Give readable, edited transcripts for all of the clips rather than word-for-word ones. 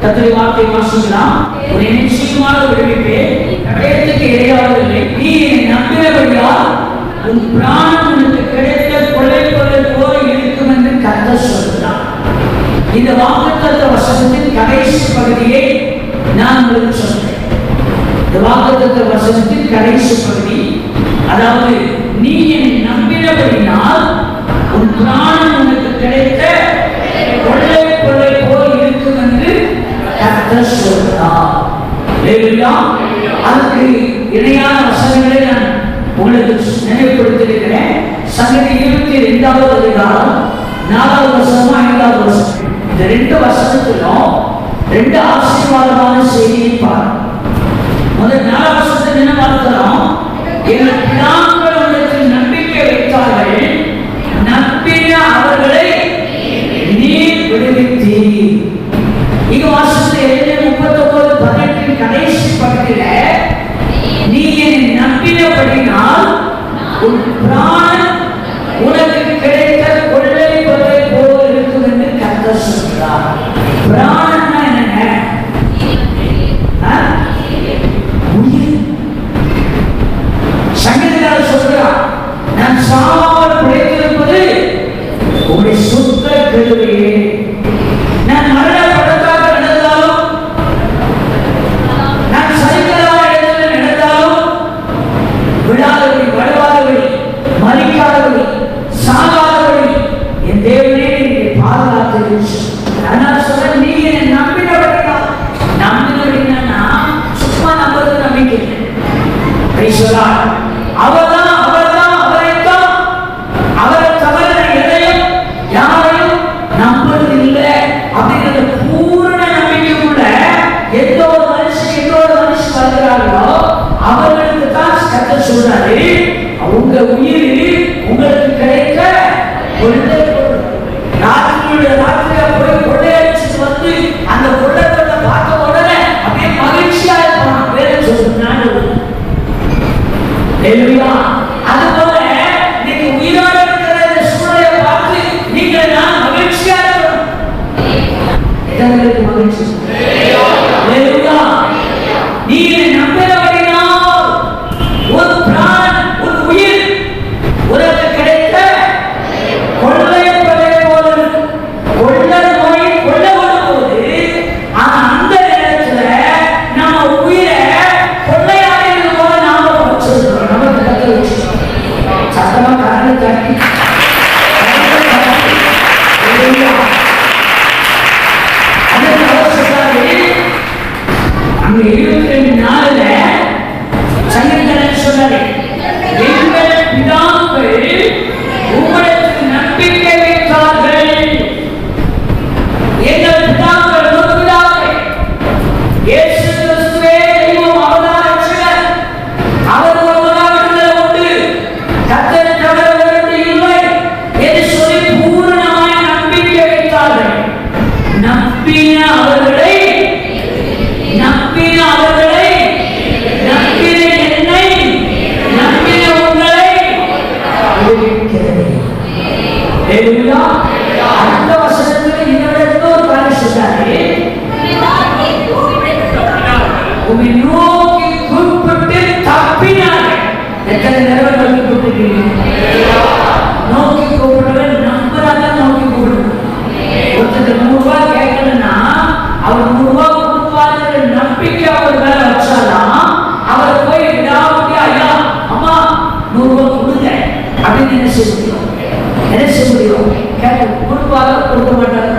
கர்த்தருடைய வார்த்தை வாசிக்கலாம். ஒரு நிச்சயமான விடுவிப்பேன், கடையத்துக்கு இடையாவதில்லை. நீ என்னை நம்பினபடியால் உன் பிராணம் உனக்கு கிடைத்த கொள்ளைப்பொருள் போல இருக்கும் என்று கர்த்தர் சொல்கிறார். இந்த வாக்குத்தத்த வசனத்தின் கடைசி பகுதியை நான் உங்களுக்கு சொல்றேன். இந்த வாக்குத்தத்த வசனத்தின் கடைசி பகுதி, அதாவது நீ என்னை நம்பினபடினால் உன் பிராணம் உனக்கு கிடைத்த கொள்ளைப்பொருள் போல இருக்கும் என்று கர்த்தர் சொல்கிறார். அதுக்கு இணையான வசனங்களை நான் உங்களுக்கு நினைவுபடுத்தியிருக்கிறேன். சங்கீதம் 22வது அதிகாரம் 4வது வசனம் 5வது வசனம், இந்த 2 வசனத்திலும் 2 ஆசீர்வாதமான செய்தியை பாருங்க. முதல் 4வது வசனத்தில் என்ன பார்க்கிறோம்? எங்கள் பிதாக்கள் உங்களிடத்தில் நம்பிக்கை வைத்தார்கள், நம்பின அவர்களை நீர் விடுவித்தீர். இங்க வாசத்தில் 39:18 கடைசி பகுதியில நீ என்னை நம்பினபடினால் உன் பிராணன் உனக்கு கிடைத்த கொள்ளைப்பொருளை போல இருக்கும் என்று கர்த்தர் சொல்கிறார். பிராணன்னா என்னங்க? உயிர். சங்கீதக்காரர் சொல்கிறார், நான் சாவாமல் பிழைத்திருப்பது உங்களுடைய சுத்த கிருபையே. நான் மரணப்படத்தாக நடந்தாலும், நான் சரித்திரமான இடத்தில் நடந்தாலும், விழாதபடி, வலுவாதபடி, மறிக்காதபடி, சாகாதபடி என் தேவனே என்னை பாதுகாத்து. அதனால் சொல்றேன், நீ என்னை நம்பினபடினா, நம்பினபடினா சும்மா நம்புறது நம்பிக்கை இல்லை. அவர்தான் அவரைத்தான், அவரை தவிர எதையும் யாரையும் நம்புறது இல்லை அப்படிங்கிற பூர்ண நம்பிக்கைக்குள்ள எந்த ஒரு மனுஷன் வருகிறார்களோ அவர்களுக்கு தான் கர்த்தர் சொல்றாரு, உங்க உயிர் உங்களுக்கு கிடைக்க ராத்திரியா போய் கொள்ளையடிச்சுட்டு வந்து அந்த கொள்ளைப்பொருளை பார்த்த உடனே அப்படியே மகிழ்ச்சியா இருப்பான். வேற சொல்றாங்க. அதுபோல நீங்க உயிரோடு இருக்கிற இந்த சூழலை பார்த்து நீங்கள் நான் மகிழ்ச்சியா இருக்கணும். மகிழ்ச்சி நீ நம்பினபடினால் ஒரு பிராணன், ஒரு உயிர் உனக்கு கிடைத்த கொள்ளைப்பொருளை போல இருக்கும். கொள்ளை நோய் கொள்ளை வரும்போது அந்த நேரத்துல நம்ம உயிரை கொள்ளையாடுறது போல நாம வச்சிருக்கிறோம். நமக்கு கத்து வச்சிருக்கோம். சத்தமா காரணம் காட்டி அங்க 22:4 சங்கீதக்காரன் சொல்றாரு, எங்கள் பிதாக்கள் உங்களுக்கு நம்பிக்கை வைத்தார்கள். எங்கள் பிதாக்கள் பிதாக்கள் இயேசு கிறிஸ்துவே தெய்வம், அவர்தான் ரட்சகர், அவர் ஒருவராக விடுதலை உண்டு, கர்த்தரை தவிர வேறு இல்லை என்று சொல்லி பூரணமாய் நம்பிக்கை வைத்தார்கள். நம்பின அவர்களை, நம்பின என்னை, நம்பின உங்களை விடுவிக்கிறது. அந்த வசனத்தில் இன்னொரு காரியம் சொல்றாரு, உம்மை நோக்கி கூப்பிட்டு தப்பினார்கள். எத்தனை நேரம் நோக்கி கூப்பிட்டுருக்கீங்க? நோக்கி கூப்பிடுறவன் நம்புறாங்க. நோக்கி கூப்பிடுறோம். ஒருத்தர் 100 ரூபாய் கேட்கணும்னா அவர் 100 ரூபாய் கொடுப்பாரு நம்பிக்கை அவர் மேல வச்சாதான் அவர் போய் விடாமட்டி, ஐயா அம்மா 100 ரூபாய் கொடுங்க அப்படின்னு என்ன செய்ய முடியும்? கேட்டு கொடுப்பாங்க, கொடுக்க மாட்டாங்க.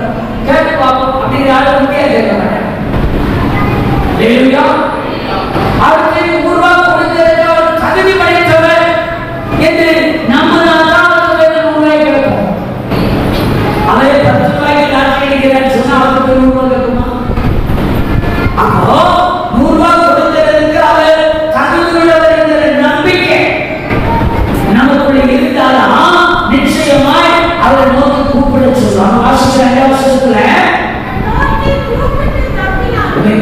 கேட்டு பார்ப்போம் அப்படிங்கிற ஆளுக்கு கேட்க மாட்டாங்க. அடுத்து 100 ரூபாய் கொடுக்கிறவர் தகுதி படைத்தவர் என்று நம்ம தான் 100 ரூபாய் கேட்போம். அவரே 10 ரூபாய்க்கு லாட்டரி அடிக்கிறான்னு சொன்னா அவருக்கு 100 ரூபாய் கேட்குமா? அப்போ 100 ரூபாய் கொடுக்கிறதுக்கு அவர் தகுதியுள்ளவர் என்கிற நம்பிக்கை நமக்குள்ள இருந்தாலும் நிச்சயமாய் அவரை நோக்கி கூப்பிட சொல்லுவாங்க. வாசிக்கிற 2 வருஷத்துல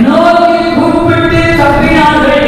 நோக்கி கூப்பிட்டு தப்பினார்கள்.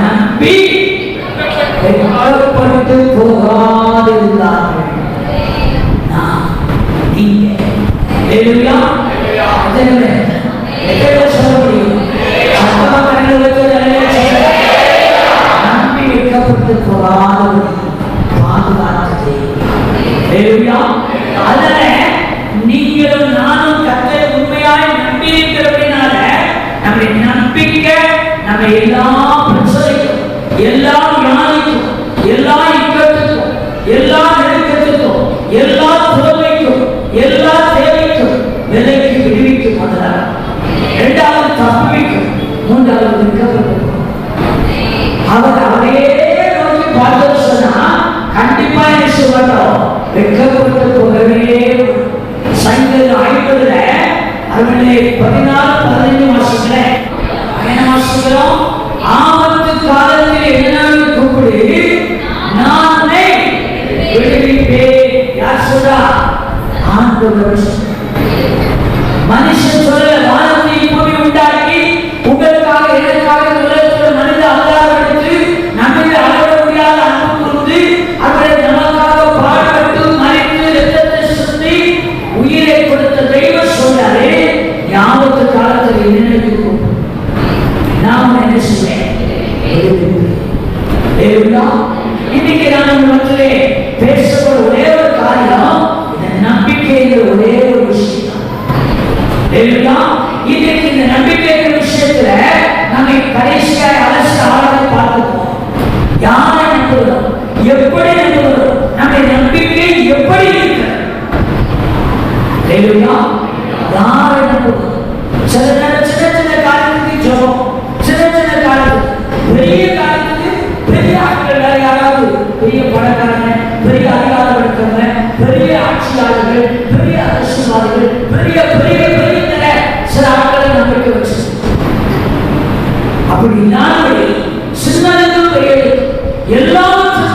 நம்பி வெட்கப்பட்டு போகாதிருந்தார்கள். நீங்க சொல்ல முடியும். நம்பி வெட்கப்பட்டு போகாதபடி பாதுகாத்தது. அதனால நீங்களும் நானும் கர்த்தரை உண்மையாய் நம்பி இருக்கிறபடினால நம்முடைய நம்பிக்கை நம்ம எல்லா பிரச்சனைக்கும், எல்லா வியாதிக்கும், எல்லா இக்கட்டுக்கும், எல்லா நெருக்கத்துக்கும், எல்லா துறவைக்கும், எல்லா தேவைக்கும் விலைக்கு விடுவிக்கும். முதலாக இரண்டாவது தப்புவிக்கும், மூன்றாவது விற்கப்பட்டிருக்கும். அவர் அவரே நோக்கி பார்த்து சொன்னா கண்டிப்பா என்ன சொல்றோம், வெட்கப்பட்டு போகவே. சங்கீதம் 50 அவர்களே 14-15 வருஷத்துல என்ன வாசிக்கிறோம்? ஆபத்து காலத்தில் என்னன்னு கூப்பிடு, நானே விடுவிப்பேன். யார் சொல்றா? ஆண்டவர். மனுஷன் சொல்ல வானத்தை பூமி உண்டாக்கி உங்களுக்காக எனக்காக உலகத்தில் மனித அவதாரம் எடுத்து நம்மை அளவிட முடியாத அன்பு கொடுத்து அவரை நமக்காக பாடுபட்டு மறைத்து இரத்தத்தை சிந்தி உயிரை கொடுத்த தெய்வம் சொல்றாரு. ஆபத்து காலத்தில் என்ன இருக்கும்? நாம் என்ன செய்வேன்? இன்னைக்கு நான் உங்களிடத்திலே பேசப்போற ஒரே ஒரு காரியம் இந்த நம்பிக்கைங்கிற ஒரே ஒரு விஷயம். இன்னைக்கு இந்த நம்பிக்கைங்கிற விஷயத்துல நம்மை கடைசியாக அலசி ஆராய்ந்து பார்த்துப்போம். யாரை நம்புகிறோம், எப்படி நம்புகிறோம், நம்முடைய நம்பிக்கை எப்படி இருக்கிறது? யாரை நம்புகிறோம்? சில நேரம் சின்ன சின்ன காரியத்துக்கு ஜெபம், சின்ன சின்ன காரியத்துக்கு, பெரிய காரியத்துக்கு பெரிய ஆட்கள், யாராவது பெரிய பணக்காரங்க, பெரிய அதிகாரம் எடுத்தவங்க, பெரிய ஆட்சியாளர்கள், பெரிய அரசியல்வாதிகள், பெரிய பெரிய பெரிய சில ஆட்களை நம்பிக்கை வச்சு அப்படி இல்லாமல் சின்னதும் பெரிய எல்லாரும்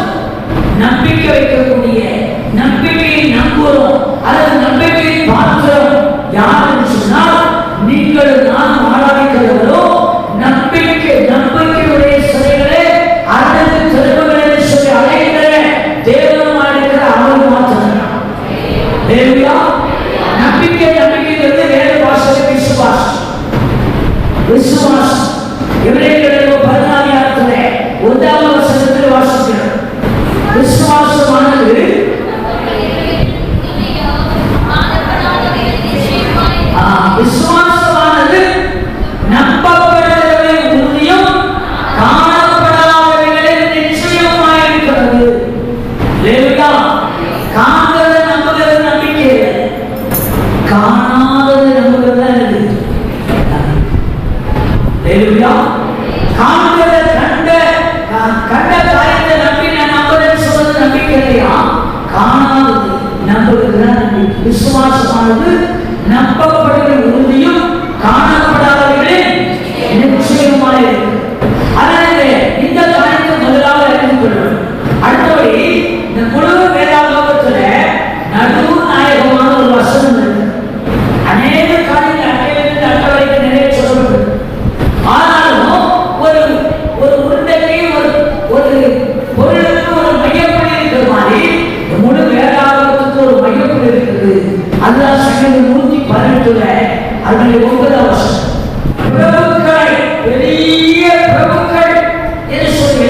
நம்பிக்கை வைக்கக்கூடிய, நம்பிக்கையை நம்புகிறோம் அல்லது நம்பிக்கையை பார்க்கிறோம் யாருன்னு சொன்னால் நீங்கள் நான் ஆராதிக்கிறவரோ நம்பிக்கையுடைய சிலைகளே அல்லது திருமணம் என்று சொல்லி அழைக்கிற தேவனமாக இருக்கிற அவர் மாத்திரம். நம்பிக்கை வேறு பாஷை விசுவாசம். எபிரேயர் 14 1வது வசனத்தில் வாசிக்கிறோம். விசுவாசமானது நம்பப்படுகிறவை உறுதியும் காணப்படாதவைகளை நிச்சயமாயிருக்கிறது. காண்கிறது நம்புகிறது நம்பிக்கை, காணாதது நம்புகிறது. கண்ட காரியத்தை நம்பி நான் நம்புறேன்னு சொல்றது நம்பிக்கை இல்லையா? காணாதது நம்புகிறது நம்பிக்கை. விசுவாசமானது நம்பப்படுகிற உறுதியும் காணப்படாதவர்களே நிச்சயமாய் இருக்கு. அதனால இந்த காரியத்தை முதலாக அறிந்து கொள்ளும். அடுத்தபடி இந்த முழு வேதாகமத்துல நடுநாயகமான ஒரு வசனம் இருக்கு. அநேக காரியங்கள் அட்டையிலிருந்து அட்டை வரைக்கும் நிறைய சொல்லப்பட்டது. ஆனாலும் ஒரு ஒரு உருண்டைக்கு ஒரு பொருளுக்கு ஒரு மையப்படி இருக்கிற மாதிரி முழு வேதாகமத்துக்கு ஒரு மையப்படி இருக்குது. அதுதான் சங்கீதம் 118 அதனுடைய 9வது வசனம். பிரபுக்கள், பெரிய பிரபுக்கள் என்று சொல்லி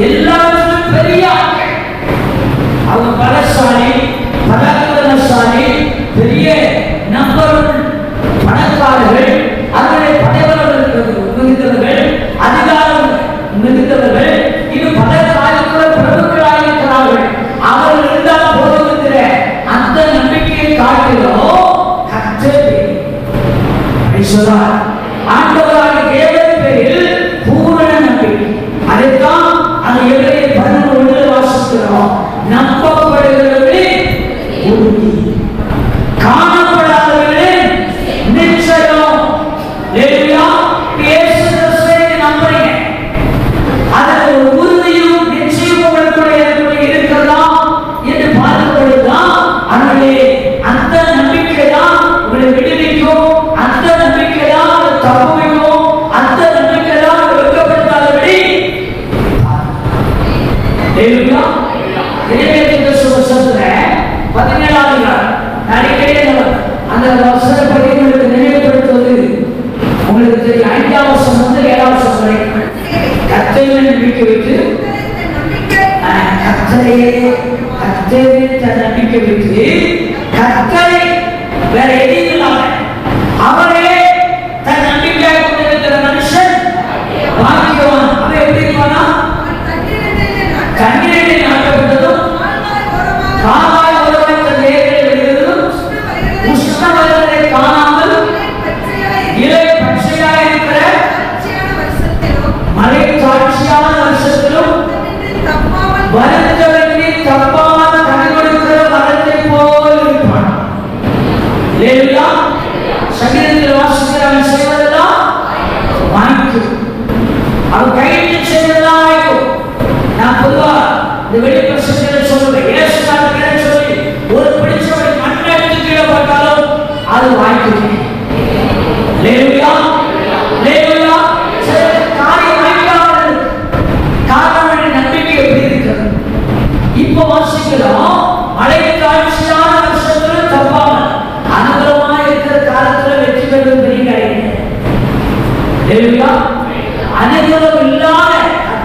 எல்லாத்திலும் பெரிய ஆட்கள், அவங்க பலசாலி, பராக்கிரமசாலி, பெரிய நம்பர் பணக்காரர்கள், அதனுடைய படைவர்கள் மிகுந்தவர்கள், அதிகாரம் மிகுந்தவர்கள், இது பல காலத்துல பிரபுக்களாக இருக்கிறார்கள். அவர்கள் இருந்தால் போதுங்கிற அந்த நம்பிக்கையை காட்டிலும் ஆண்டவராக தேவன் பேரில் பூரண நம்பிக்கை. அதைத்தான் அந்த எபிரேயர் 11 வாசிக்கிறோம். நம்பப்படுகிறவர்களே உறுதி, காணப்படாதவர்களே நிச்சயம். நம்புறீங்க, அதில் ஒரு உறுதியும் நிச்சயம் உங்களுடைய இருக்கிறதா என்று பார்க்கப்படுதான் அந்த வசனப்படி உங்களுக்கு நினைவுபடுத்துவது உங்களுக்கு தெரியும். 5ஆம் வசனம் வந்து 7ஆம் வசனம் வரை கர்த்தரில் நம்பிக்கை வைத்து கர்த்தரில் நம்பிக்கை வைத்து கர்த்தரை வேற எதையும் இல்லாம அவரே தன் நம்பிக்கையாக கொண்டிருக்கிற மனுஷன் பாக்கியவான். அவன் எப்படி இருப்பானா? கண்ணீரில் நாட்டப்பட்டதும் காவாய் ஒருவன் தன் வேர்களை விடுவதும் உஷ்ணவர்களை காணாமல் இலை பச்சையாக இருக்கிற மலை சாட்சியான வருஷத்திலும் வருத்தவர்களே தப்பாமல் கனி கொடுக்கிற மரத்தை போல் இருப்பான். அல்லேலூயா. சங்கீதத்தில் வாசிக்கிறவன் செய்வதெல்லாம் வாய்க்கும், அவன் கையில் செய்வதெல்லாம் வாய்க்கும். நான் பொதுவா இந்த வெளிப்பிரசத்தில் சொல்லுவேன், இயேசு நாமத்தில் சொல்லி ஒரு பிடிச்சவரை மண்ணை எடுத்து கீழே போட்டாலும் அது வாய்க்கும். அல்லேலூயா. அல்லேலூயா. காரியம் வாய்க்காமல் காரணம் நம்பிக்கை எப்படி இருக்கிறது? இப்போ வாசிக்கிறோம், மழை காட்சியான வருஷத்துல தப்பாமல் அனுகூலமா இருக்கிற காலத்துல வெற்றி பெறுவது பெரிய காரியம். அனுகூலம் இல்லாத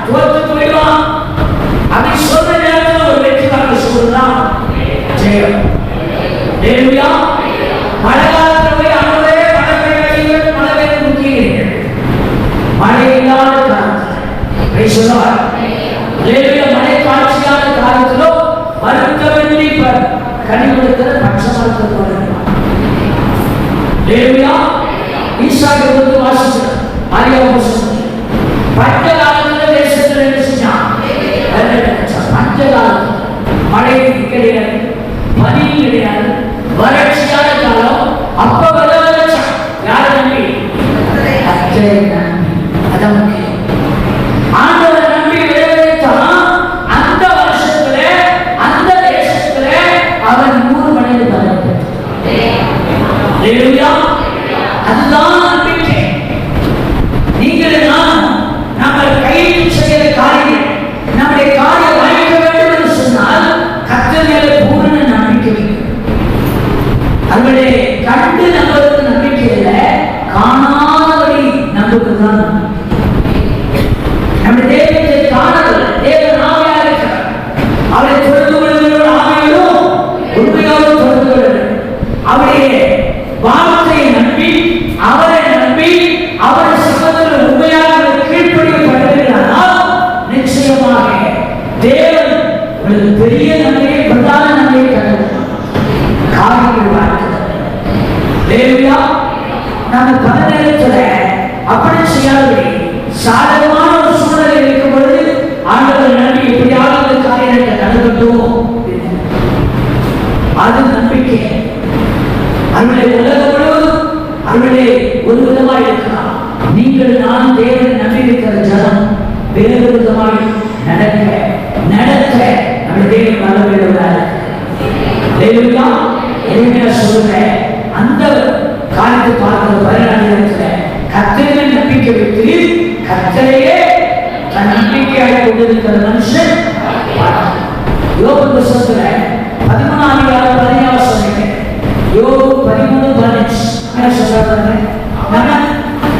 தோற்று போயிடுவான். அப்படி சொல்ற நேரத்தில் ஒரு வெற்றி வாங்க சொல்றான் ஜெயம். மழை காலத்துல போய் அனுவே மழை பெய்ய மழை பெய்ய முக்கியம். மழை இல்லாத காலத்தில் சொல்லுவார் மழை காட்சியான காலத்திலோ வருத்தவெள்ளி கனி கொடுக்கிற பட்சமாக ஈசாக்கு வந்து வாசிக்கிறார். பஞ்ச காலத்தில் தேசத்தில் என்ன செஞ்சான்? பஞ்ச காலத்தில் மழை கிடையாது, பனி கிடையாது, வறட்சியான காலம். அப்ப யார் நம்பி? அதான் முக்கியம். ஆண்டவர் நம்பி விளைவித்தான். அந்த வருஷத்துல அந்த தேசத்துல அவன் 100 மடங்கு பலன். அதுதான் நம்பிக்கை. நீங்கள் நம்ம கையில் செய்கிற காரியம் நம்முடைய காரியம் வாய்க்க வேண்டும் என்று சொன்னால் கர்த்தர் மேலே பூரண நம்பிக்கை வைக்கும். அவருடைய கண்டு நம்புவது நம்பிக்கை இல்லை, காணாதபடி நம்புவதுதான். நம்முடைய தேவத்தை காணவில்லை, தேவன் ஆவியாக இருக்கிறார். அவரை தொடர்பு கொள்கிற ஆவியும் உண்மையோடு தொடர்பு கொள்கிறது. அவருடைய வார்த்தையை நம்பி அவரை நம்பி அவரை சமூகத்தில் உண்மையாக கீழ்ப்படியப்பட்டிருக்கிறார்கள். நிச்சயமாக தேவன் உங்களுக்கு பெரிய நன்மையை பிரதான நன்மையை கண்டுள்ளார். காரியங்கள் வாழ்க்கை நம்ம பல நேரத்தில் அப்படி செய்யாதபடி சாதகமான ஒரு சூழலை இருக்கும் பொழுது ஆண்டவர் நம்பி எப்படியாவது காரியத்தை நடக்கட்டும், அது நம்பிக்கை. அவருடைய உலகம் முழுவதும் அவருடைய ஒரு விதமாக இருக்கலாம். நீங்கள் நான் தேவனை நம்பி இருக்கிற ஜனம் வேறு விதமாக நடக்க நம்முடைய தேவன் வர வேண்டும். சொல்றேன், அந்த காலத்தை பார்க்கிற பரிணாமத்தில் கர்த்தரில் நம்பிக்கை வைத்து கர்த்தரையே தன் நம்பிக்கையாக கொண்டிருக்கிற மனுஷன். யோபு புத்தகத்துல 13 சொன்னேன். யோபு 13:15 என்ன சொல்றாங்க?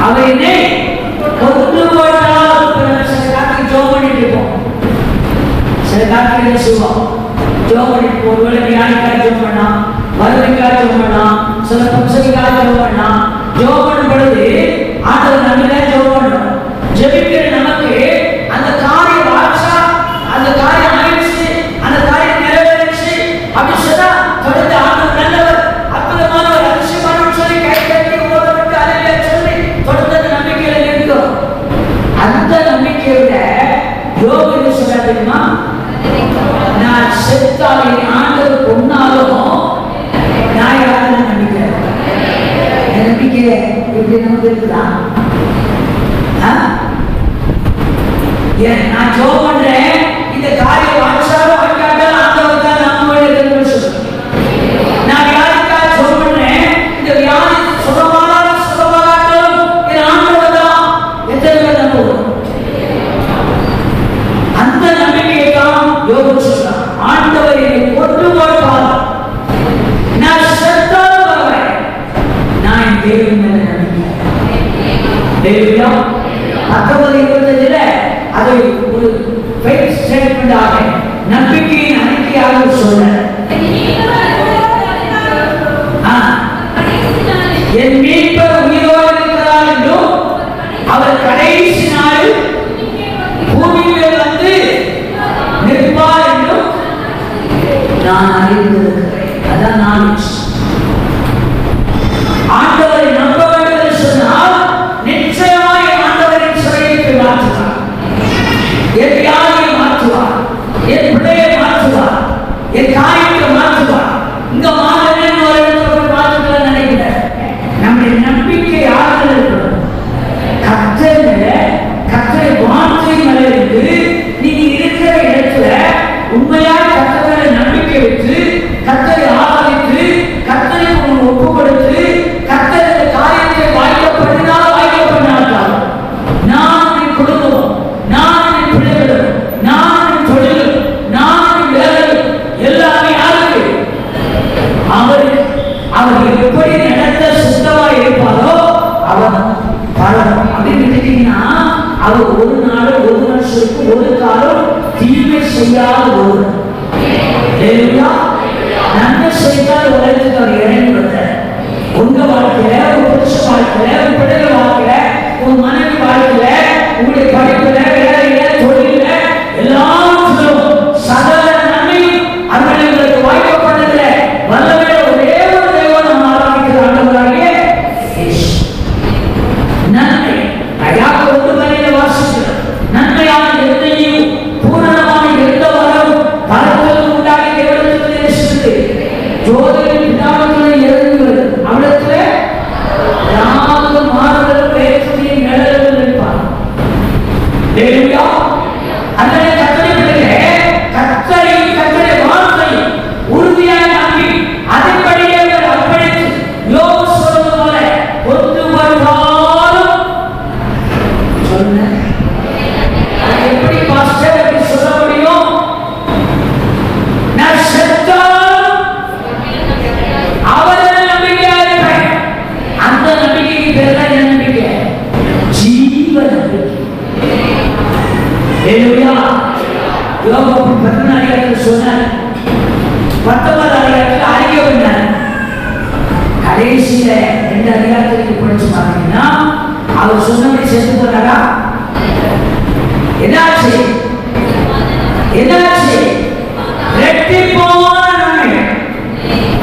அவரை கொண்டு போட்டால் சில காலத்துக்கு ஜோம் பண்ணிட்டு இருப்போம். சில காலத்துக்கு என்ன செய்வோம்? ஜோம் பண்ணிட்டு ஒருவேளை வியாதிக்காக ஜோம் பண்ணலாம், வறுமைக்காக ஜோம் பண்ணலாம், சில பிரச்சனைக்காக ஜோம் பண்ணலாம். ஜோம் பண்ணும் பொழுது ஆண்டவர் நம்பிதான் ஜோம் பண்ணணும். ஜெபிக்கிற நமக்கு அந்த காரியம் ஆச்சா, அந்த காரியம் ஆயிடுச்சு, அந்த காரியம் நிறைவேறிச்சு அப்படி சொன்னா தொடர்ந்து ஆண்டவர் நல்லவர், அற்புதமானவர், அதிசயமானவர் சொல்லி கை தட்டி ஓடப்பட்டு அலையில சொல்லி தொடர்ந்து நம்பிக்கையில நிற்கும். அந்த நம்பிக்கையோட யோபு என்ன சொல்றாரு தெரியுமா? நான் செத்தாலும் ஆண்டவர் கொன்னாலும் நான் யாரும் நம்பிக்கை எப்படி நமக்கு இருக்குதா? நான் ஜோம் பண்றேன், இந்த காரியம் வாட்சாலும் வாய்க்காட்டாலும் ஆண்டவர் தான் நம்ம இருக்குன்னு சொல்றேன். நான் யாருக்காக ஜோம் பண்றேன், இந்த வியாதி சுகமானாலும் சுகமாகாட்டாலும் இது ஆண்டவர் தான். எத்தனை பேர் நம்புவோம்? அந்த நம்பிக்கையை தான் யோபு சொல்றான். ஆண்டவர் என்னை கொண்டு போட்டால் நான் செத்தாலும் வருவேன், 19:25 அதை ஒரு ஃபெய்த் ஸ்டேட்மெண்டாக நம்பிக்கையின் அறிக்கையாக சொன்னார். என் மீட்பர் உயிரோடு இருக்கிறார் என்றும் அவர் கடைசி நாள் பூமியில் வந்து நிற்பார் என்றும் நான் அறிந்திருக்கிறேன். அதான் நாலேஜ். ஆண்டவரை நம்ப வேண்டும் என்று சொன்னால் நிச்சயமாய் ஆண்டவரின் சிறையை மாற்றுவார், என் வியாதியை மாற்றுவார், என் பிள்ளையை மாற்றுவார், என் காரியத்தை மாற்றுவார். இந்த மாதமே ஒரு இடத்துல மாற்றுவார் நினைக்கிறேன். நம்முடைய நம்பிக்கை யாரில் இருக்கணும்? கர்த்தரை வார்த்தை மேல இருந்து நீங்க இருக்கிற இடத்துல உண்மையாக கர்த்தரை நம்பிக்கை வச்சு கர்த்தரை ஆராதித்து கர்த்தரை ஒப்பு கொடுத்து கர்த்தரை காரியத்தை வாய்க்கப்படினால் வாய்க்கப்படாட்டால் நான் என் குடும்பம், நான் என் பிள்ளைகள், நான் என் தொழில், நான் என் வேலை எல்லாமே யாருக்கு? அவர் எப்படி நடத்த சுத்தமாக இருப்பாரோ அவர் பலன் அப்படின்னு கேட்டீங்கன்னா அவர் ஒரு நாள் ஒரு வருஷத்துக்கு ஒரு காலம் தீமை செய்யாத ஒரு நன்மை செய்தால் உலகத்துக்கு அவர் இறங்கி வந்தார். உங்க வாழ்க்கையில, உங்க புருஷ வாழ்க்கையில, உங்க பிள்ளைகள் வாழ்க்கையில, உங்க மனைவி வாழ்க்கையில, உங்களுடைய படிப்புல, வேலையில, தொழில எல்லாத்திலும் சகல நன்மையும் அவர்களுக்கு வாய்க்கப்பட்டதுல வல்லவே ஒரே ஒரு தெய்வம் நம்ம ஆராதிக்கிற ஆண்டவராகிய நன்மை. யாக்கோபு 1:12 வாசிக்கிறோம். நன்மையான எதையும் பூரணமான எந்த வரவும் பரத்திலும் உண்டாகி தேவனிடத்தில் நேசித்து ஜோதியின் பிதாவிடத்தில் இறங்கி வருது. அவரிடத்துல யாவது மாறுதலும் வேற்றுமையும் நிழலும் இருப்பார். ஹல்லேலூயா. அந்த கர்த்தரை வார்த்தை உறுதியாக நம்பி அதன்படியே அர்ப்பணித்து யோபு சொல்வது போல ஒத்து வருவாலும் சொன்ன எப்படி பாஸ்டர் அப்படி சொல்ல முடியும்? நான் செத்தாலும் அவரை நம்பிக்கையா இருப்பேன். அந்த நம்பிக்கைக்கு பேர் தான் என்ன நம்பிக்கை? ஜீவ நம்பிக்கை. ஹல்லேலூயா. யோபு 14 சொன்னார். 19 அறிக்கை பண்ணார். கடைசியில 2 அதிகாரத்துக்கு படிச்சு பார்த்தீங்கன்னா அவர் சொன்னபடி செத்து போனாரா? என்னாச்சு?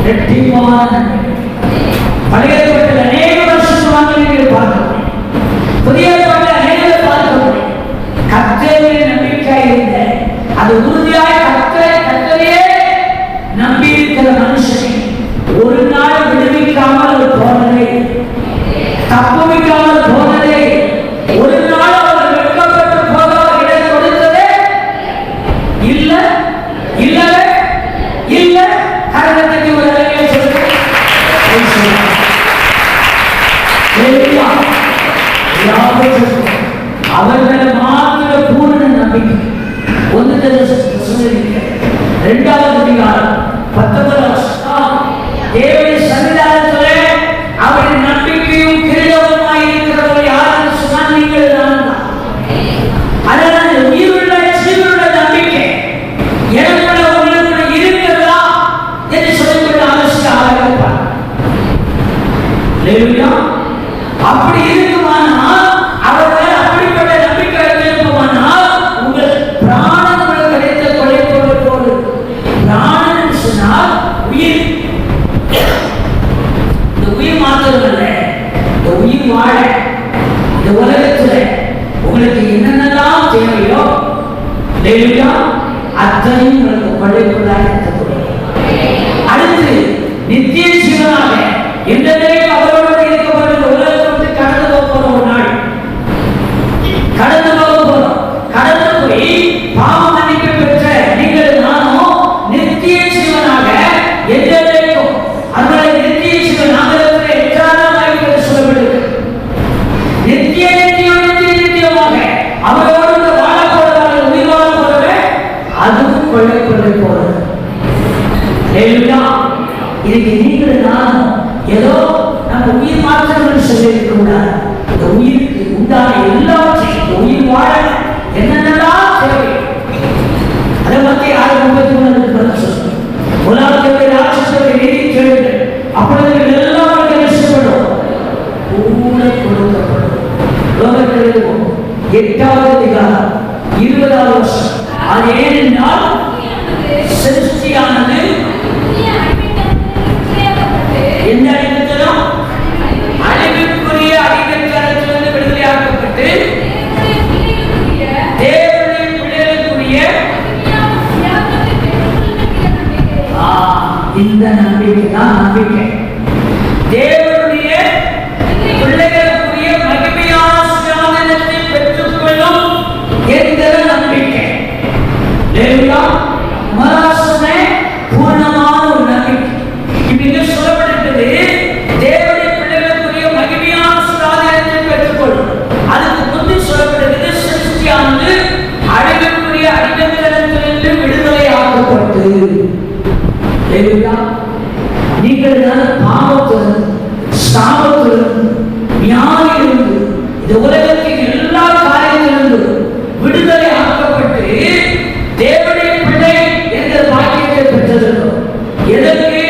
ரெட்டிப்பான நன்மை. பழைய ஏற்பாட்டில் அநேக வருஷம் வாங்கினீர்கள் பார்க்க, புதிய ஏற்பாட்டில் அநேக பார்க்க கர்த்தரிலே நம்பிக்கை இருந்த அது உறுதியாக கர்த்தரையே நம்பி இருக்கிற மனுஷனை ஒரு நாள் விடுவிக்காமல் போனதே, தப்புவிக்காமல் போனதே, ஒரு நாள் அவர் வெட்கப்பட்டு போக இடம் கொடுத்ததே இல்ல. கரகத்துக்கு ஒரு அழகிய சொல்லுங்க. அவர்கள் மாத்திர பூர்ண நம்பிக்கை. 1 தெசலோனிக்கேயர் 2வது அதிகாரம் 19 தேவனுடைய சன்னிதானத்திலே அவரின் நம்பிக்கையும் கிரீடமுமாய் இருக்கிறவர் யாருன்னு சொன்னால் நீங்கள் தான். அதனால உயிருள்ள ஜீவனுள்ள நம்பிக்கை எனக்குள்ள உங்களுக்குள்ள இருக்கிறதா என்று சொல்லிக்கொள்ள அவசியம் இருப்பார். அப்படி இருக்குமானால் அவர்கள் அப்படிப்பட்ட நம்பிக்கை வைத்திருக்குமானால் உங்கள் பிராணங்கள் கிடைத்த கொலைப்பொருள் போது பிராணன் சொன்னால் உயிர். இந்த உயிர் மாத்திரமல்ல, இந்த உயிர் வாழ இந்த உலகத்தில் உங்களுக்கு என்னென்னலாம் தேவையோ அத்தனையும் உங்களுக்கு கொலைப்பொருளாக அடுத்து நித்திய ஜீவனாக என்றையும் அவரோடு இருக்கப்பட்ட இந்த உலகத்தை கடந்து போகிற ஒரு நாள் கடந்து போகிறோம். கடந்து போய் பாவ மன்னிப்பு பெற்ற நீங்கள் நானும் நித்திய ஜீவனாக என்றைக்கும் அவர்களை நித்திய ஜீவன் நாமத்தில் எட்டாவது சொல்லப்படுது. நித்தியமாக அவரோடு வாழ போவதாக உயிர் வாழ போறவே அதுவும் கொள்ளை போறது. இதுக்கு நீங்கள் நானும் ஏதோ நம்ம உயிர் மாற்றம் சொல்லி இருக்க கூடாது. இந்த உயிருக்கு உண்டான எல்லாவற்றையும் உயிர் வாழ என்னென்னலாம் தேவை அதை பற்றி 6:33 சொல்லுங்க. உலகத்தை ராட்சசத்தை நீதி கேளுங்கள், அப்பொழுது எல்லாம் நஷ்டப்படும் கூட கொடுக்கப்படும். லோகத்தில் 8வது அதிகாரம் 20வது வருஷம். அது ஏனென்றால் சிருஷ்டியானது எந்த அடிமைத்தனம்? அழிவுக்குரிய அடிமைத்தனத்திலிருந்து விடுதலையாக்கப்பட்டு தேவனுடைய பிள்ளைகளுக்குரிய இந்த நம்பிக்கை தான் நம்பிக்கை. தேவனுடைய பிள்ளைகளுக்குரிய மகிமையான சுயாதீனத்தை பெற்றுக்கொள்ளும் என்கிற நம்பிக்கை. பூர்ணமான ஒரு நம்பிக்கை. இங்கு சொல்லப்பட்டிருக்கிறது, தேவனுடைய பிள்ளைகளுக்குரிய மகிமையான சுயாதீனத்தை பெற்றுக்கொள்ளும். அதுக்கு முந்தி சொல்லப்பட்டிருக்கிறது, சிருஷ்டியானது அழிவுக்குரிய அடிமைத்தனத்திலிருந்து விடுதலையாக்கப்பட்டு. நீங்கள் பாவத்துடன் சாபத்துடன் வியாதியிலிருந்து இந்த உலகத்தின் எல்லா காரியத்திலிருந்து விடுதலை ஆக்கப்பட்டு தேவனுடைய பிள்ளை என்ற பாக்கியத்தை பெற்றிருக்கிறோம். எதற்கு?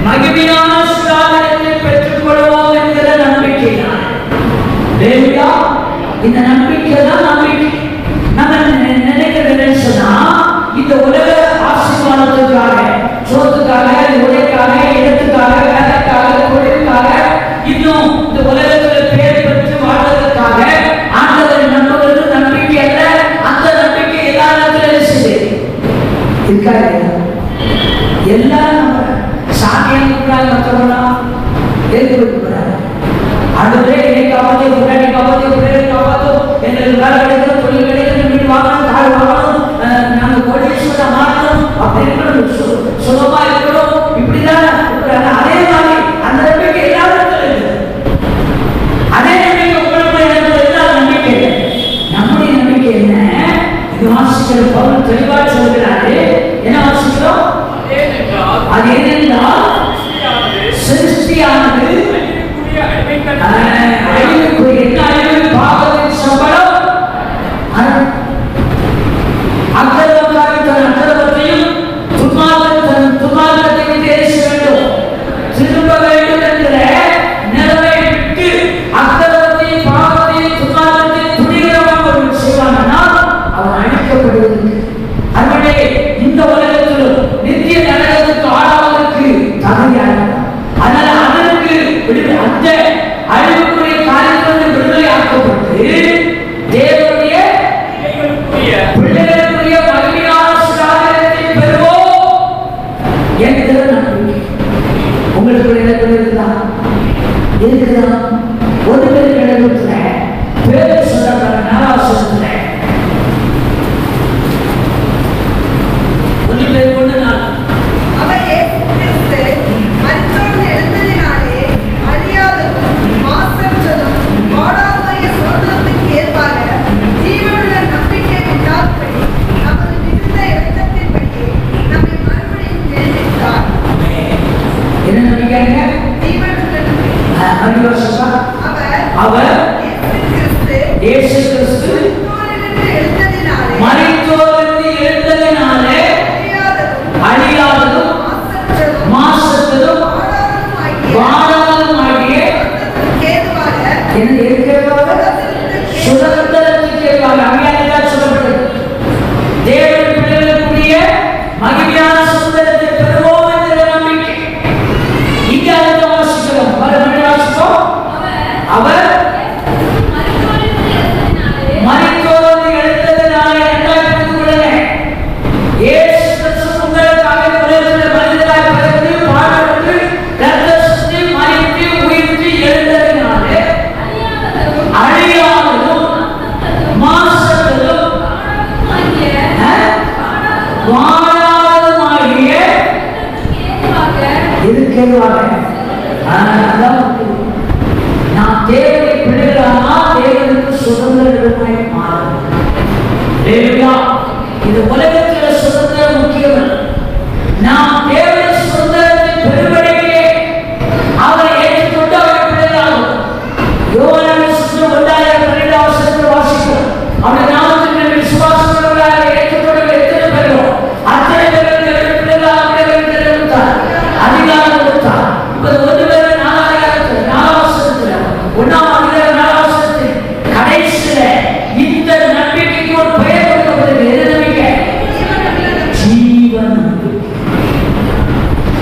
மகிமையான சுயாதீனத்தை பெற்றுக் கொள்வோம் என்கிற நம்பிக்கை. இந்த நம்பிக்கை தான் நம்பிக்கை. நம்ம நினைக்கிறது சொன்னா இந்த உலக ஆசீர்வாதத்துக்காக, சோத்துக்காக, உடைக்காக, இடத்துக்காக, வேலைக்காக, தொழிலுக்காக, இன்னும் இந்த உலகத்தில் பேர் பெற்று வாழ்வதற்காக ஆண்டவரை நம்புவது நம்பிக்கை அல்ல. அந்த நம்பிக்கை எல்லா நேரத்திலும் இருக்காது. எல்லாரும் சாமியை கூப்பிடாங்க, மற்றவங்களா எதிர்ப்பு கூப்பிடாங்க. அடுத்த என்னை காப்பாற்று, முன்னாடி காப்பாற்று, பிள்ளைகளை காப்பாற்று, எங்களுக்கு வேலை கிடைக்கணும், தொழில் கிடைக்கணும், வீடு வாங்கணும், கால் வாங்கணும், நாங்கள் கோடீஸ்வரர் மாறணும், அப்படி இருக்கணும், சுலபமா இருக்கணும், இப்படிதான். அதே மாதிரி அந்த நம்பிக்கை எல்லாரும் இருக்குது. அதே நம்பிக்கை உங்களுக்கு எல்லா நம்பிக்கை. நம்முடைய நம்பிக்கை என்ன? இது வாசிக்கிற பவுல் தெளிவா சொல்கிறாரு. என்ன வாசிக்கிறோம்? அது என்னென்றால் சிருஷ்டியானது பாவத்தின் சம்பளம் அக்கிரமக்காரன் தன் அக்கிரமத்தையும் துன்மார்க்கன் துன்மார்க்கத்தையும் தேச வேண்டும், திரும்ப வேண்டும் என்கிற நிலைமை விட்டு அக்கிரமத்தையும் பாவத்தையும் துன்மார்க்கத்தையும் துணிகரமாக செய்வாங்கன்னா அவன் அழிக்கப்படுவதற்கு, அவனுடைய இந்த உலகத்திலும் நித்திய நரகத்துக்கு ஆளாவதற்கு தகுதியாக. அதனால அதற்கு அந்த அழிவுக்குரிய காரியத்திலிருந்து விடுதலை ஆக்கப்பட்டு தேவனுடைய பிள்ளைகளுக்குரிய மகிமையான சுயாதீனத்தை பெறுவோம் என்கிற நம்பிக்கை. உங்களுக்கு இடத்துல இருக்குதா? ஒரு பேருக்கு இடத்துல பேரு சொல்றாங்க. நாலாவசத்துல ஒரு பேர் கொண்டு நான் அவர் இயேசு கிறிஸ்து மரித்தோரிலிருந்து எழுந்ததினாலே அழியாததும் மாசற்றதும் வாடாததும் ஆகிய சுதந்திரத்துக்கு ஏதுவாக அங்கேதான் சொல்லப்பட்டது. தேவன் பிள்ளைகளுக்குரிய மகிமையான சுதந்திரத்தை பெறுவோம் என்கிற நம்பிக்கை. இங்கே அதை வாசிக்கிறோம். மறுபடியும் வாசிப்போம். அவர் மரித்தோரிலிருந்து எழுந்ததினாலே இயேசு கிறிஸ்து உங்களுக்காக உலகத்தில் மனிதராய் பிறந்து பாடுபட்டு இரத்த சிந்தி மரித்து உயிர்த்து எழுந்ததினாலே அழியாததும் மாசற்றதும் வாடாததுமாகிய இதுக்கேதுவாக நாம் தேவனை பிள்ளைகளானா தேவனுக்கு சுதந்திரமாய் மாறும். இது உலகத்தில் சுதந்திரம் முக்கியம். நாம் தேவனை சுதந்திரத்தை பெறுவதற்கே அவரை ஏற்றுக்கொண்டு அவரை பிள்ளைகளாகும். யோவான் 1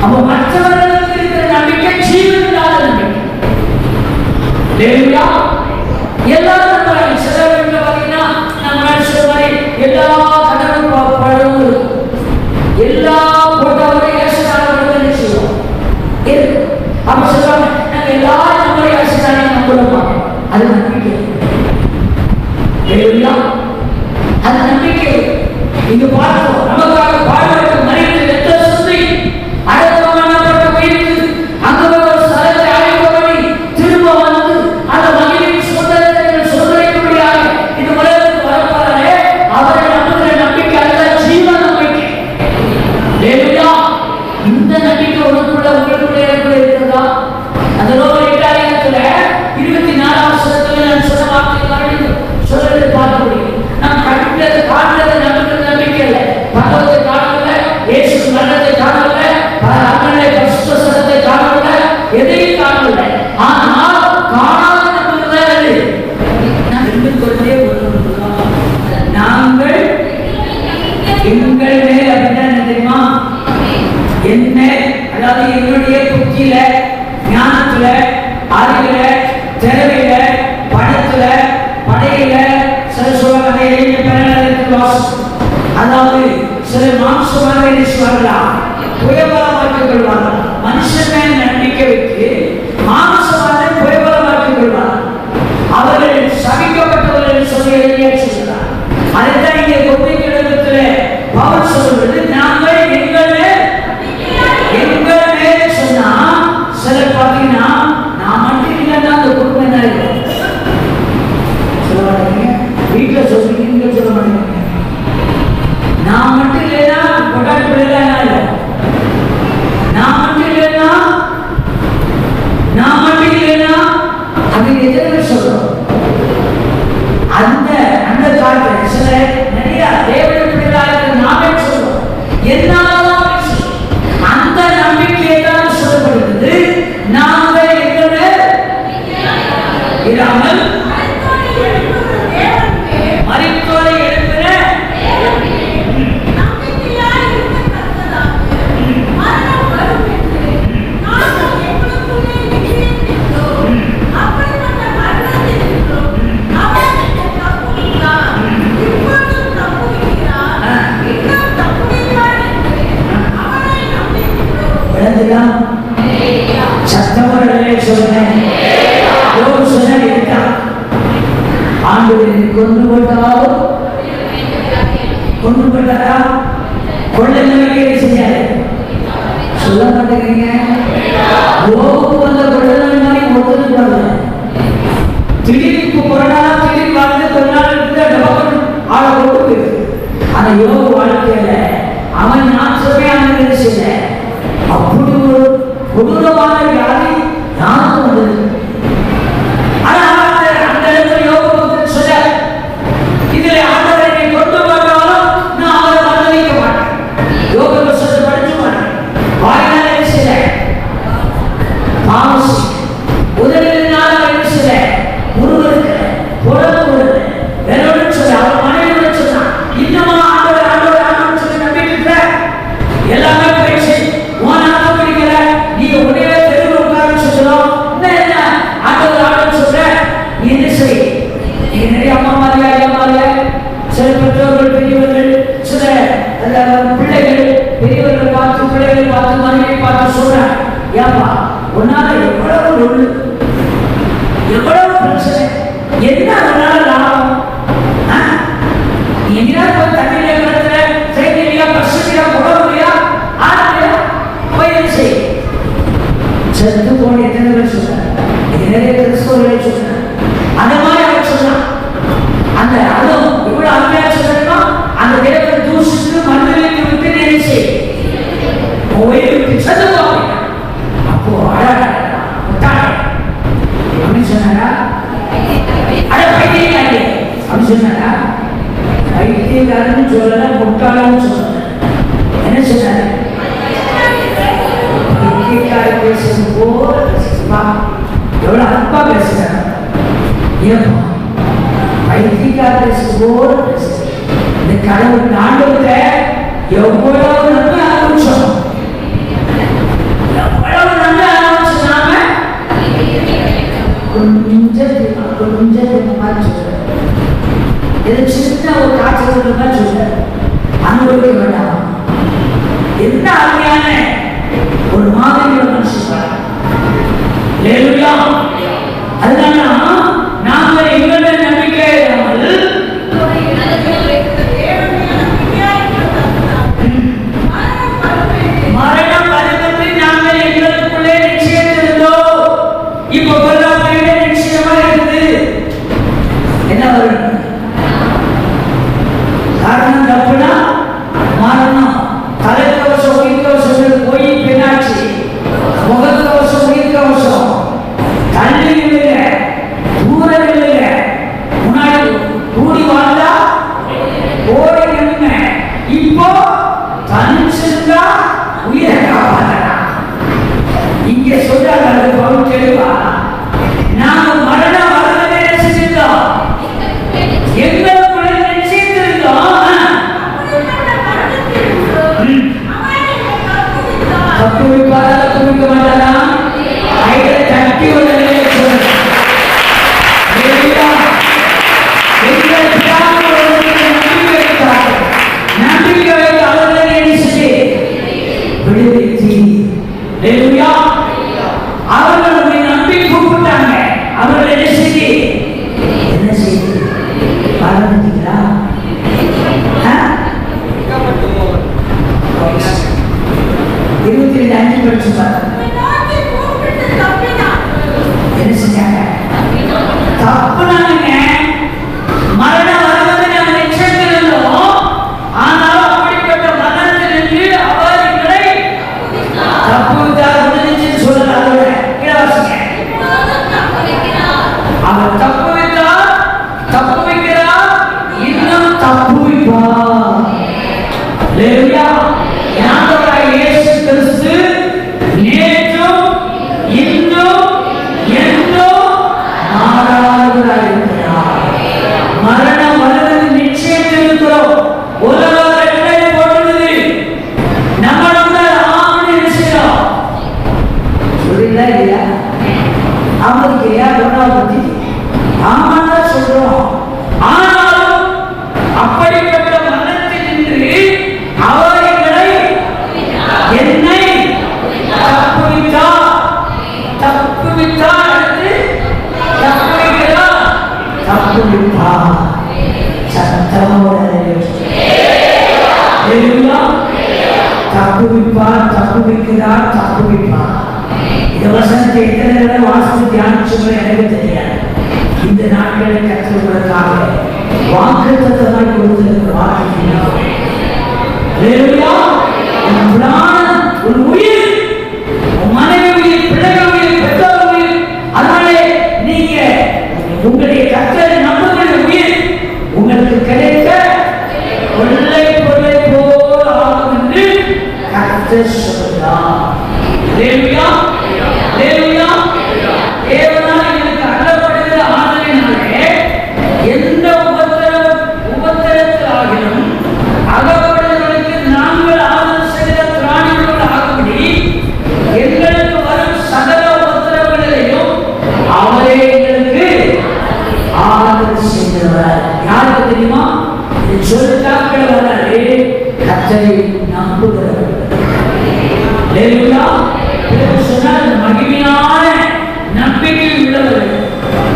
அப்ப மற்றவர்களுக்கு இருக்கிற நம்பிக்கை ஜீவன் இல்லாத நம்பிக்கை. ஹல்லேலூயா. எல்லாரும் நம்புறாங்க. சில வீட்டுல பாத்தீங்கன்னா நம்ம சொல்ற மாதிரி எல்லா கடவுள் பழமும் எல்லா போட்டோவை ஏசுதானவர்கள் செய்வோம். அப்ப சொல்றாங்க நாங்க எல்லாரும் நம்மளை ஏசுதானே நம்புறோம். அது நம்பிக்கை. ஹல்லேலூயா. அது நம்பிக்கை. இங்க பார்க்கிறோம் நமக்காக பாடுபட்டு மரித்து ரத்த சிந்தி அடக்கமானப்பட்ட உயிருக்கு அங்க ஒரு ஸ்தலத்தை ஆயத்தம் பண்ணி திரும்ப வந்து அந்த மகிமையின் சுதந்திரத்தை சுதந்திரிக்கும்படியாக இந்த உலகத்துக்கு வரப்போறாரே அவரை நம்புகிற நம்பிக்கை அல்ல, ஜீவ நம்பிக்கை. ஹல்லேலூயா. இந்த நம்பிக்கை உங்களுக்குள்ள இருக்கிறதா? அந்த ரோமர் 8 24 வசனத்துல நான் சொன்ன வார்த்தை சொல்றது பார்க்க முடியும். நாம் கண்ணுல காண்றத நமக்கு நம்பிக்கை இல்லை. பகவத்தை காணல, இயேசு மரணத்தை காணல, அண்ணனை பரிசுத்தத்தை காணல, எதையும் காணல. ஆனால் காணாத நம்புகிறது நான் இன்னும் சொல்றே நாங்கள் எங்கள் மேல் அப்படின்னா தெரியுமா? என்ன அதாவது என்னுடைய புத்தியில, ஞானத்துல, அறிவில, திறமையில, பணத்துல, படையில, சில சொல்லுவாங்க அதாவது சில மாம்சமாக நினைச்சுவார்களா, புயபலமாக்கிக் கொள்வார்கள். மனுஷன் மேல் நம்பிக்கை வைத்து மாம்சமாக புயபலமாக்கிக் கொள்வார்கள். அவர்கள் சபிக்கப்பட்டவர்கள் சொல்லி எழுதியாச்சுகிறார். அதைத்தான் இங்கே கொள்கைக்கிடத்தில் பவுல் சொல்வது நாங்கள் எங்கள் மேல் சொன்னா சிலர் பார்த்தீங்கன்னா நான் மட்டும் இல்லைன்னா அந்த குடும்பம் என்ன இருக்கும் சொல்ல மாட்டேங்க. வீட்டில் சொல்றீங்க, நீங்க சொல்ல மாட்டேங்க. நான் மட்டும் இல்லைன்னா கொண்டாடி பிள்ளைலாம் என்ன இருக்கும்? நான் மட்டும் இல்லைன்னா அது எதிர்ப்பு சொல்றோம். அந்த அந்த காலத்துல சில நிறைய தேவனுடைய பிள்ளைகளாக நாமே சொல்றோம். என்னாலதான் அந்த நம்பிக்கையை தான் சொல்லப்படுகிறது. நாங்கள் எங்களை இராமல் மரித்தோரை எழுப்புகிற சத்தவர்களே சொல்றேன். ஆண்டவரை கொண்டு போட்டாலும் கொண்டு போட்டாரா கொள்ள நம்பிக்கை செய்யாது சொல்ல மாட்டேங்கிறீங்க. யோபுக்கு வந்த கொள்ள மாதிரி ஒருத்தருக்கு வரல. திடீர்ப்பு கொரோனா திடீர் வாழ்ந்து கொஞ்ச நாள் இருந்து ஆளை கொண்டு போயிருக்கு. ஆனா யோபு வாழ்க்கையில அவன் நான் சொல்றேன் செய்யல. அப்படி ஒரு கொடூரமான வியாதி யாருக்கும் வந்தது. ஆனா அந்த இடத்துல யோபு சொல்ல இதுல ஆண்டவரை கொண்டு வந்தாலும் நான் அவரை மறந்துக்க மாட்டேன். யோபு புத்தகத்தை படிச்சு மாட்டேன். வாயினால செய்யல பாவசி உதவினால செய்யல முருகருக்கு புறமுருக வேறோடு சொல்ல அவர் மனைவியோட சொன்னான். இன்னமா ஆண்டவர் ஆண்டவர் ஆண்டவர் சொல்லி நம்பிட்டு இருக்க எல்லாமே போயிடுச்சு. நீ உடனே தெருவில் உட்கார்ந்து சொல்லணும். என்ன ஆண்டவர் ஆண்டவர் சொல்ற நீ என்ன செய். நீ நிறைய அம்மா மாதிரியா ஐயா மாதிரியா சில பெற்றோர்கள் பெரியவர்கள் சில பிள்ளைகள் பெரியவர்கள் பார்த்து பிள்ளைகள் பார்த்து மனைவியை பார்த்து சொல்றேன். ஏப்பா உன்னால எவ்வளவு பிரச்சனை என்ன அதனால லாபம்? எங்கேயா போய் தண்ணியில கிடத்துல செய்தியா பசுமையா உடம்புலையா ஆடலையா போய் என்ன செய். செத்து போன எத்தனை பேர் சொன்னார்? நிறைய கிறிஸ்தவர்கள் சொன்னார். அந்த மாதிரி அவர் சொன்னார். அந்த அதுவும் இவ்வளவு அருமையா சொன்னா அந்த தேவனை தூசிட்டு மண்ணில் விட்டு நினைச்சு செத்து போவாங்க. அப்போ அப்படின்னு சொன்னாரா? அட பைத்தியக்காரி அப்படின்னு சொன்னாரா? பைத்தியக்காரன்னு சொல்லல, முட்டாளன்னு சொன்ன. என்ன சொன்னாரு? எவ்வளவு அன்பா பேசுறாங்க. இந்த கடவுள் ஆண்டவரை எவ்வளவு நன்மை ஆரம்பிச்சோம். தப்புவிக்க மாட்டாரா? கைகளை தட்டி ஒரு நம்பிக்கை வைத்து அவர்களை நினைச்சு விடுவித்து அவர்கள் உன்னை நம்பி கூப்பிட்டாங்க. அவர்கள் என்ன செய்து பாராட்டுங்களா? 22 படிச்சு பாருங்க. என்ன செஞ்சாங்க? தப்புனாங்க. மரணம் வருவது நாம் நிச்சயத்திலும், ஆனாலும் அப்படிப்பட்ட மரணத்திலிருந்து அவர் எங்களை தப்புவித்தார். முடிஞ்சுன்னு சொல்லலாம். அதோட இலவசங்க அவர் தப்புவித்தார், தப்புவிக்கிறார், இன்னும் தப்புவிப்பார். அல்லேலூயா. ஆண்டவராகிய இயேசு கிறிஸ்து நேற்றும் இன்றும் என்றும் மாறாதவராய் இருக்கிறார். மரணம் வருவது நிச்சயத்தில் இருக்கிறோம். உலகம் ரெண்டை போடுவது நம்மளோட ஆமணி விஷயம் புரியல இல்லையா? அவங்களுக்கு பத்தி ஆமான்னு சொல்றோம். ஆனாலும் அப்படிப்பட்ட மரணத்தில் நின்று அவர் என்னை தப்புவித்தார், தப்புவித்தார், தப்புவிக்கிறார், தப்புவிப்பார். சத்தமோடு தப்புவிப்பார், தப்புவிக்கிறார், தப்புவிப்பார். இந்த வசனத்தை எத்தனை வாசித்து தியானிச்சுங்களோ எனக்கு தெரியாது. இந்த நாட்களை கற்றுக்கொள்வதற்காக வாக்குத்தத்தமாய் கொடுத்திருக்கிற வார்த்தை உன் உயிர், உன் மனைவி உயிர், பிள்ளைகள் உயிர், பெற்றோர் உயிர், அதனாலே நீங்க உங்களுடைய கர்த்தரை நம்புகிற உயிர் உங்களுக்கு கிடைக்க கொள்ளை கொள்ளை போல் ஆகும் என்று கர்த்தர் சொல்கிறார். அல்லேலூயா, அல்லேலூயா. தேவனால் எனக்கு அருளப்படுகிற ஆதலினாலே எந்த உபத்திரத்தில் ஆகிலும் அகப்படுவதற்கு நாங்கள் ஆதல் செய்த பிராணிகளோடு ஆகும்படி எங்களுக்கு வரும் சகல உபத்திரவங்களையும் அவரே எங்களுக்கு ஆதல் செய்தவர். யாருக்கு தெரியுமா? இது சொல்லிட்டாக்கள் வராது, கர்த்தரை நம்புகிறவர். அல்லேலூயா. சொன்னால் மகிமையான நம்பிக்கை உள்ளவர்.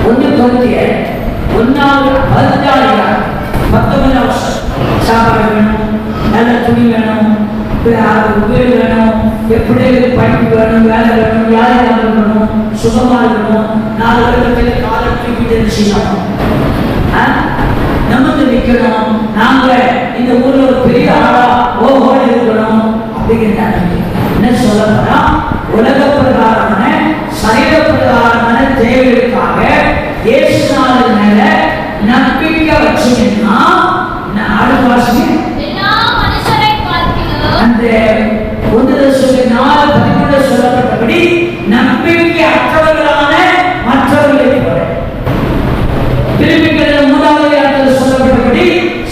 1 Corinthians 1:19 சாப்பாடு வேணும், நல்ல துணி வேணும், வீடு வேணும், எப்படி படிப்பு வேணும், வேலை வேணும், வியாதியாக இருக்கணும், சுகமாக இருக்கணும், 4 வருடத்துல காலை தூக்கிட்டு செய்யணும், நமக்கு நிற்கணும், நாங்க இந்த ஊர்ல ஒரு பெரிய ஆளா ஓஹோ இருக்கணும் அப்படிங்கிறாங்க. என்ன சொல்ல போனா உலக பிரகாரமான சரீர பிரகாரமான தேவைகளுக்காக இயேசுநாதர் மேல நம்பிக்கை வச்சீங்கன்னா அடுத்த வாசகம் அந்த 1 Thessalonians 4:13 சொல்லப்பட்டபடி நம்பிக்கை அற்றவர்களான மற்றவர்களை போல பிலிப்பியர் 3:8 சொல்லப்பட்டபடி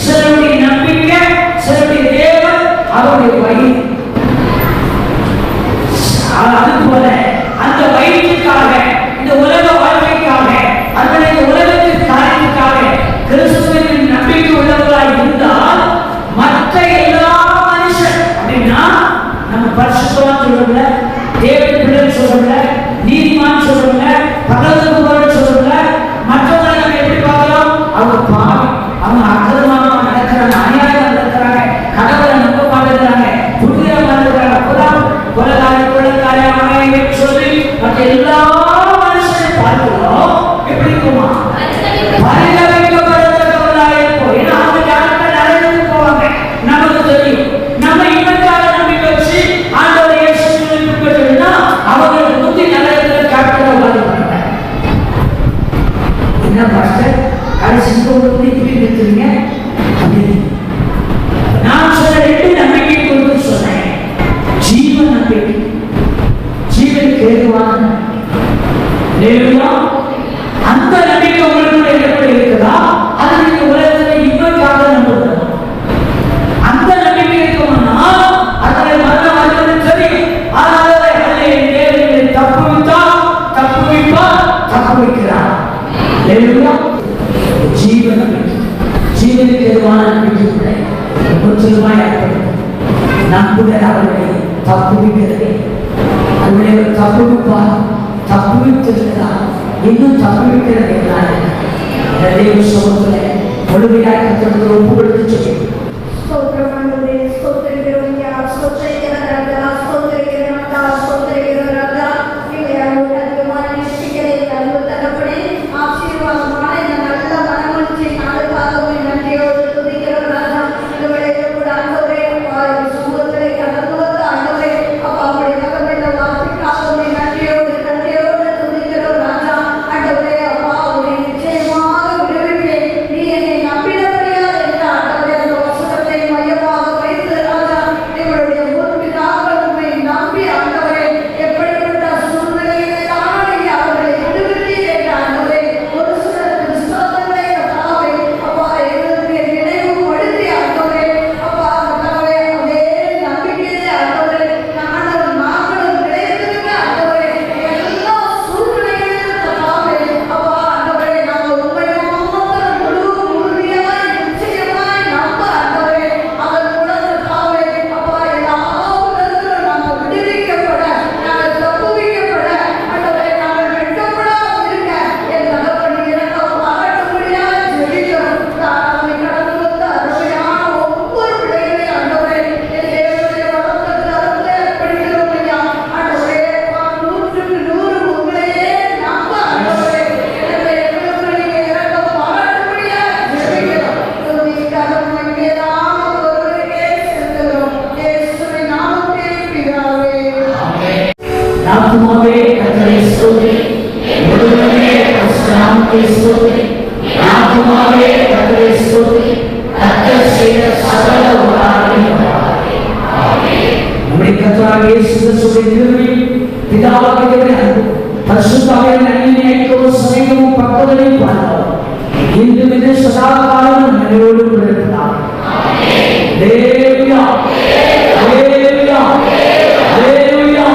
சிலருடைய நம்பிக்கை, சிலருடைய தேவன் அவருடைய வழி. அதுபோல அந்த வயிற்றுக்காக, இந்த உலக வாழ்க்கைக்காக, அந்த உலகத்தின் காரியத்துக்காக கிறிஸ்துவின் நம்பிக்கை உள்ளவர்களாக இருந்தால் மற்ற எல்லா மனுஷன் அப்படின்னா நம்ம பரிசுத்தவான் சொல்றோம்ல, தேவன் பிள்ளை சொல்றோம்ல, நீதிமான் சொல்றோம்ல, பகலுக்கு போற சொல்றோம்ல, மற்றவங்களை நம்ம எப்படி பார்க்கிறோம்? அவங்க பாவி, அவங்க அக்கிரமமா நடக்கிறாங்க, அநியாயமா நடக்கிறாங்க, கடவுளை நம்ப மாட்டேங்கிறாங்க, புதிய மாட்டேங்கிறாங்க, அப்பதான் கொலைகாரி கொலைகாரி அவன் சொல்லி மற்ற எல்லா மனுஷனையும் பார்க்கிறோம். எப்படி இருக்குமா? பரிதவிக்கப்படுறவர்களாக இருக்கும். ஏன்னா அவங்க யாருக்கும் நடந்து போவாங்க, நமக்கு தெரியும். நம்ம இவனுக்காக நம்பிக்கை வச்சு ஆண்டவர் இயேசுவை பின்பற்றினா அவங்களுக்கு புத்தி நகரத்தில் கேப்டனாக உட்கார்ந்துருக்காங்க. என்ன பாஸ்டர் கடைசிக்கு ஒரு புத்தி நிறுத்துறீங்க அப்படின்னு நான் சொன்ன 2 நம்பிக்கை கொண்டு சொன்னேன். ஜீவன் நம்பிக்கை, ஜீவனுக்கு ஏதுவான அந்த நம்பிக்கை உங்களுக்கு எப்படி இருக்குதா? அது நீங்க உலகத்தில் இவனுக்காக நம்புகிறோம். அந்த நம்பிக்கை இருக்குமானா அதில் மரணம் வருவது சரி, ஆனால் தப்புவிக்கிறதே. அதுவே தப்புவிப்பார், தப்புவித்திருக்கிறார், இன்னும் தப்புவிக்கிறது என்றால் தேவ சமூகத்தில் முழுமையாக கர்த்தருக்கு ஒப்பு கொடுத்து சொல்லி ஆத்துமாவே கர்த்தரை ஸ்தோத்திரி, முழுவதுமே பரிசுத்த நாமத்தை ஸ்தோத்திரி. ஆத்துமாவே கர்த்தரை ஸ்தோத்திரி, கர்த்தர் செய்த சகல உபகாரங்களையும் மறவாதே. நம்முடைய கர்த்தராகிய இயேசு கிறிஸ்துவின் கிருபையும் பிதாவாகிய தேவனுடைய அன்பும் பரிசுத்த ஆவியானவரின் அன்பின் ஐக்கியமும் சமீபமும் பக்தர்களையும் பாதுகாப்பும் இன்றும் இன்று சதா காலமும் நம்மோடு கூட இருக்கிறார். ஹல்லேலூயா, ஹல்லேலூயா, ஹல்லேலூயா.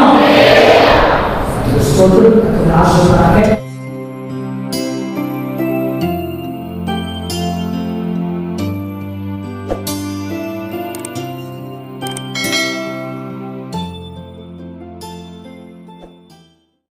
ஸ்தோத்திரம். ஆசீர்வாதமாக